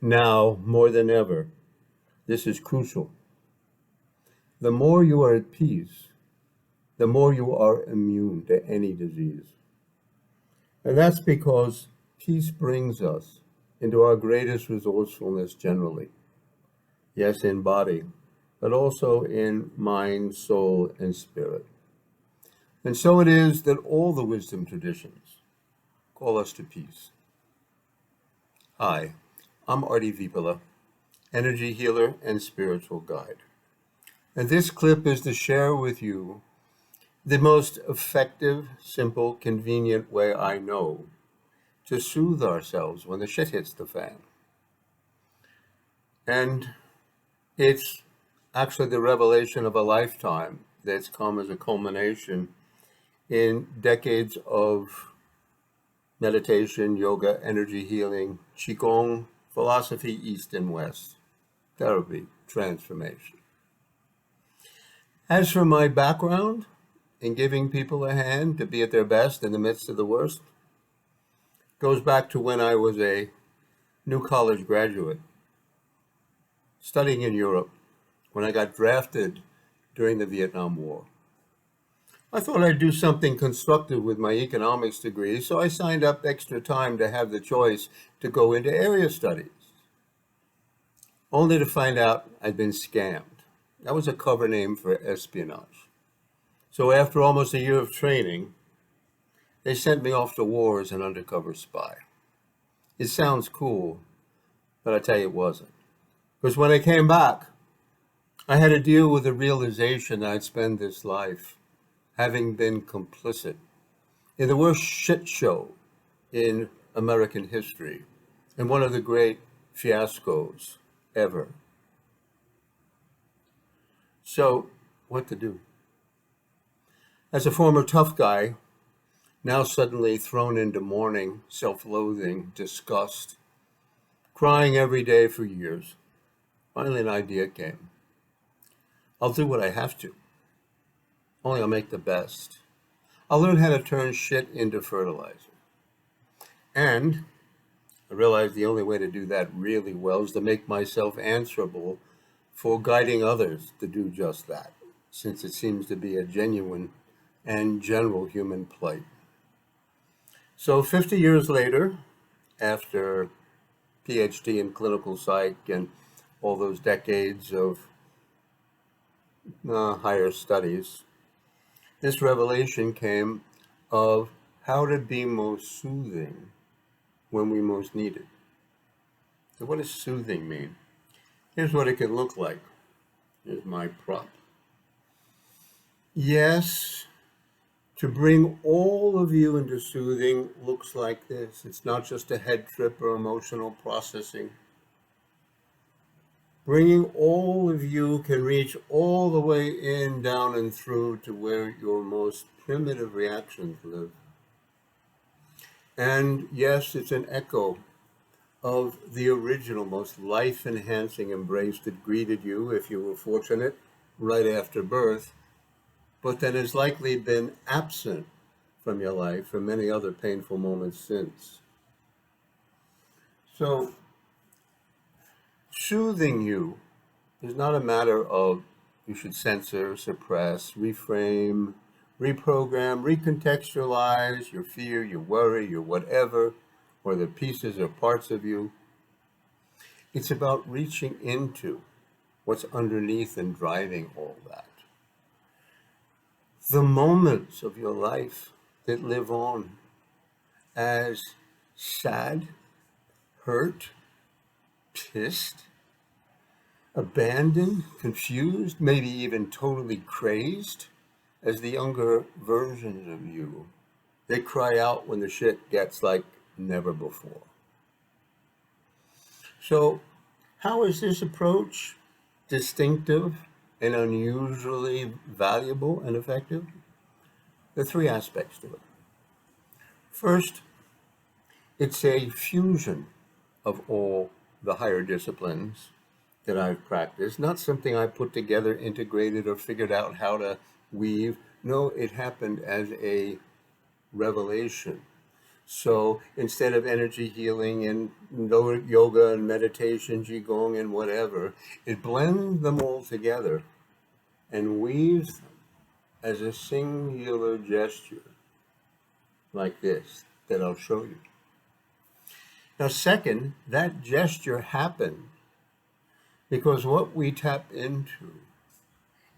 Now, more than ever, this is crucial. The more you are at peace, the more you are immune to any disease. And that's because peace brings us into our greatest resourcefulness generally. Yes, in body, but also in mind, soul, and spirit. And so it is that all the wisdom traditions call us to peace. Hi, I'm Artie Vipala, energy healer and spiritual guide. And this clip is to share with you the most effective, simple, convenient way I know to soothe ourselves when the shit hits the fan. And it's actually the revelation of a lifetime that's come as a culmination in decades of meditation, yoga, energy healing, qigong, philosophy, east and west, therapy, transformation. As for my background in giving people a hand to be at their best in the midst of the worst, goes back to when I was a new college graduate studying in Europe when I got drafted during the Vietnam War. I thought I'd do something constructive with my economics degree, so I signed up extra time to have the choice to go into area studies, only to find out I'd been scammed. That was a cover name for espionage. So after almost a year of training, they sent me off to war as an undercover spy. It sounds cool, but I tell you it wasn't. Because when I came back, I had to deal with the realization that I'd spend this life having been complicit in the worst shit show in American history and one of the great fiascos ever. So, what to do? As a former tough guy, now suddenly thrown into mourning, self-loathing, disgust, crying every day for years, finally an idea came. I'll do what I have to. Only I'll make the best. I'll learn how to turn shit into fertilizer. And I realized the only way to do that really well is to make myself answerable for guiding others to do just that, since it seems to be a genuine and general human plight. So 50 years later, after PhD in clinical psych and all those decades of higher studies, this revelation came of how to be most soothing when we most need it. So what does soothing mean? Here's what it can look like. Here's my prop. Yes, to bring all of you into soothing looks like this. It's not just a head trip or emotional processing. Bringing all of you can reach all the way in, down, and through to where your most primitive reactions live. And yes, it's an echo of the original, most life-enhancing embrace that greeted you, if you were fortunate, right after birth, but that has likely been absent from your life for many other painful moments since. So, soothing you is not a matter of you should censor, suppress, reframe, reprogram, recontextualize your fear, your worry, your whatever, or the pieces or parts of you. It's about reaching into what's underneath and driving all that. The moments of your life that live on as sad, hurt, pissed, abandoned, confused, maybe even totally crazed as the younger versions of you. They cry out when the shit gets like never before. So, how is this approach distinctive and unusually valuable and effective? There are three aspects to it. First, it's a fusion of all the higher disciplines that I've practiced, not something I put together, integrated, or figured out how to weave. No, it happened as a revelation. So instead of energy healing and yoga and meditation, qigong and whatever, it blends them all together and weaves them as a singular gesture like this that I'll show you. Now, second, that gesture happened because what we tap into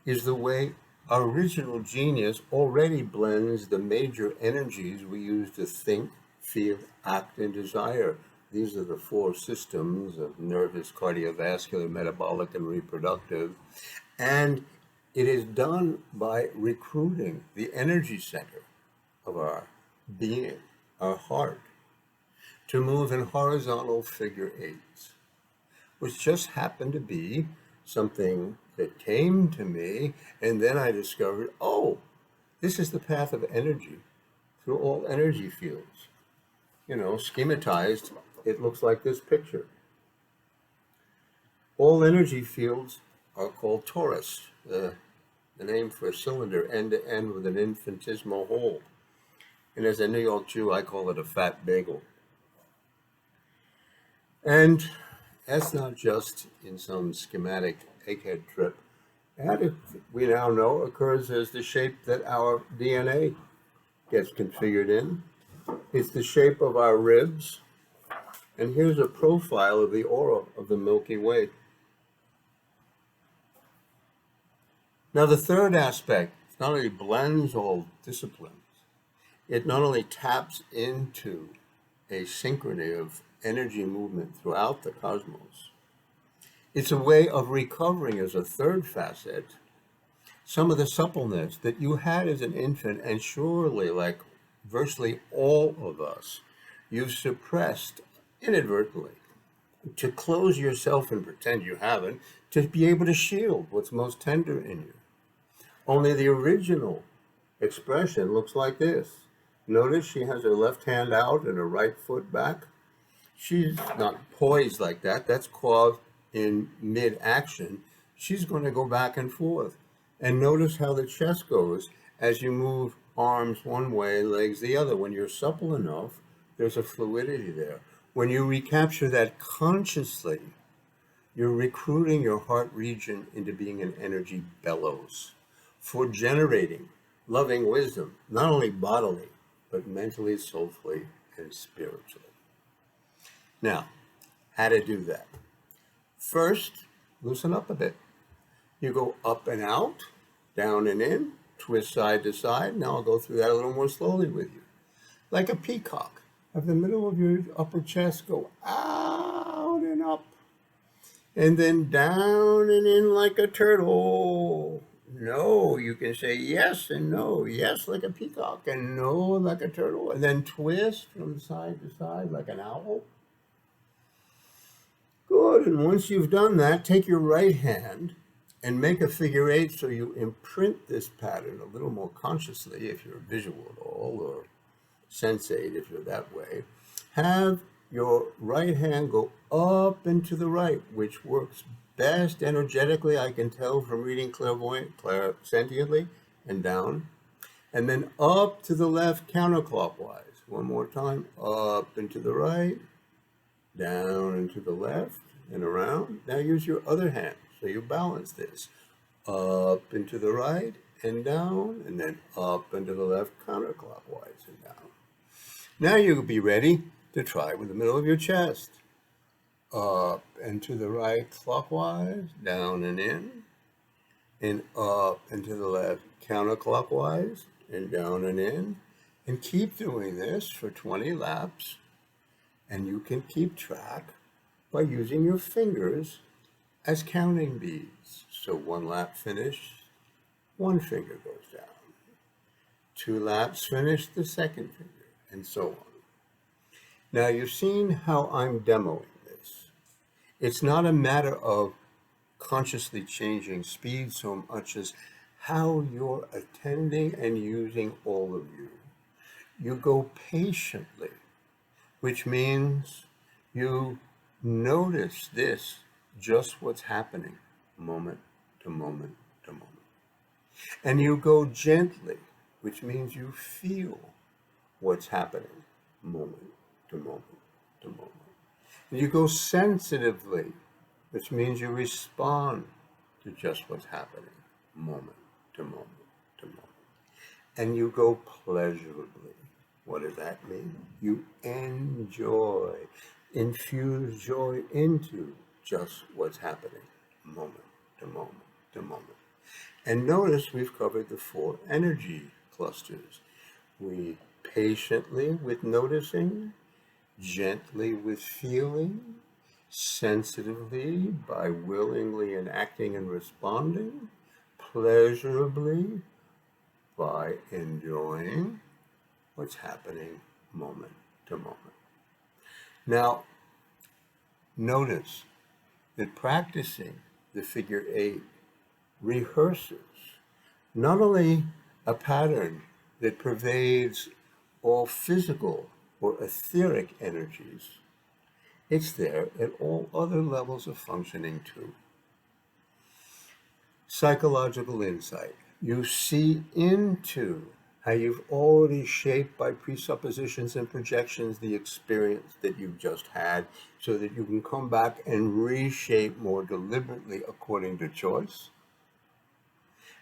is the way our original genius already blends the major energies we use to think, feel, act, and desire. These are the four systems of nervous, cardiovascular, metabolic, and reproductive. And it is done by recruiting the energy center of our being, our heart, to move in horizontal figure eights, which just happened to be something that came to me. And then I discovered, oh, this is the path of energy through all energy fields. You know, schematized, it looks like this picture. All energy fields are called torus, the name for a cylinder, end to end with an infinitesimal hole. And as a New York Jew, I call it a fat bagel. And that's not just in some schematic egghead trip. That, we now know, occurs as the shape that our DNA gets configured in. It's the shape of our ribs. And here's a profile of the aura of the Milky Way. Now, the third aspect not only blends all disciplines, it not only taps into a synchrony of energy movement throughout the cosmos, it's a way of recovering as a third facet some of the suppleness that you had as an infant, and surely, like virtually all of us, you've suppressed inadvertently to close yourself and pretend you haven't, to be able to shield what's most tender in you. Only the original expression looks like this. Notice she has her left hand out and her right foot back. She's not poised like that. That's called in mid-action. She's going to go back and forth. And notice how the chest goes as you move arms one way, legs the other. When you're supple enough, there's a fluidity there. When you recapture that consciously, you're recruiting your heart region into being an energy bellows for generating loving wisdom, not only bodily, but mentally, soulfully, and spiritually. Now, how to do that? First, loosen up a bit. You go up and out, down and in, twist side to side. Now I'll go through that a little more slowly with you. Like a peacock. Have the middle of your upper chest go out and up. And then down and in like a turtle. No, you can say yes and no. Yes, like a peacock, and no, like a turtle. And then twist from side to side like an owl. Good. And once you've done that, take your right hand and make a figure eight so you imprint this pattern a little more consciously if you're visual at all, or sensate if you're that way. Have your right hand go up and to the right, which works best energetically, I can tell from reading clairsentiently, and down. And then up to the left counterclockwise. One more time, up and to the right, down and to the left, and around. Now use your other hand, so you balance this. Up and to the right, and down, and then up and to the left counterclockwise and down. Now you'll be ready to try with the middle of your chest. Up and to the right clockwise, down and in, and up and to the left counterclockwise, and down and in. And keep doing this for 20 laps, and you can keep track by using your fingers as counting beads. So 1 lap finished, 1 finger goes down. 2 laps finished, the second finger, and so on. Now you've seen how I'm demoing this. It's not a matter of consciously changing speed so much as how you're attending and using all of you. You go patiently, which means you notice this, just what's happening, moment to moment to moment. And you go gently, which means you feel what's happening moment to moment to moment. And you go sensitively, which means you respond to just what's happening, moment to moment to moment. And you go pleasurably. What does that mean? You enjoy, infuse joy into just what's happening, moment to moment to moment. And notice we've covered the 4 energy clusters. We patiently with noticing, gently with feeling, sensitively by willingly enacting and responding, pleasurably by enjoying what's happening moment to moment. Now, notice that practicing the figure 8 rehearses not only a pattern that pervades all physical or etheric energies, it's there at all other levels of functioning too. Psychological insight. You see into how you've already shaped by presuppositions and projections the experience that you've just had so that you can come back and reshape more deliberately according to choice.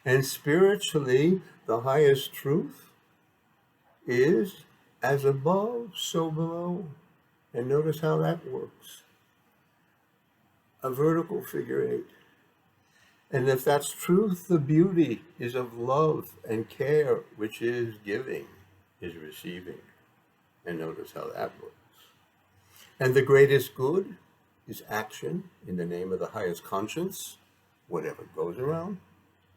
And spiritually, the highest truth is as above, so below. And notice how that works. A vertical figure 8. And if that's truth, the beauty is of love and care, which is giving, is receiving. And notice how that works. And the greatest good is action in the name of the highest conscience. Whatever goes around,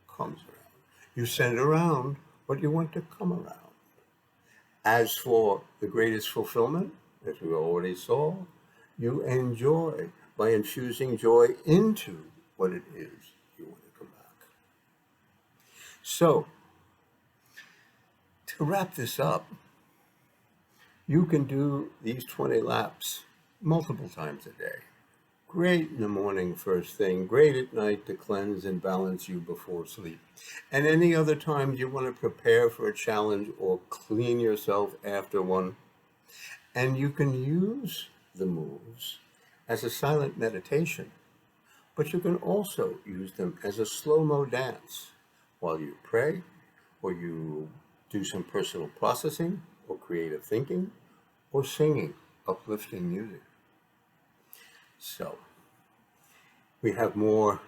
comes around. You send around what you want to come around. As for the greatest fulfillment, as we already saw, you enjoy by infusing joy into what it is you want to come back. So, to wrap this up, you can do these 20 laps multiple times a day. Great in the morning first thing, great at night to cleanse and balance you before sleep. And any other time you want to prepare for a challenge or clean yourself after one. And you can use the moves as a silent meditation, but you can also use them as a slow-mo dance while you pray, or you do some personal processing, or creative thinking, or singing uplifting music. So, we have more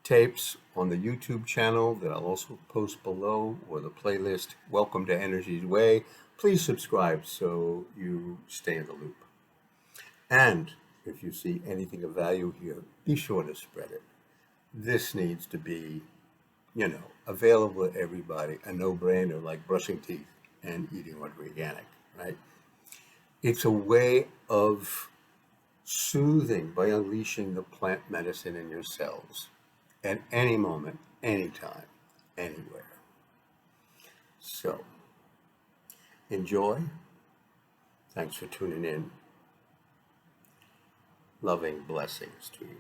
tapes on the YouTube channel that I'll also post below, or the playlist Welcome to Energy's Way. Please subscribe so you stay in the loop. And if you see anything of value here, be sure to spread it. This needs to be, available to everybody, a no-brainer like brushing teeth and eating organic, right? It's a way of soothing by unleashing the plant medicine in your cells at any moment, anytime, anywhere. So, enjoy. Thanks for tuning in. Loving blessings to you.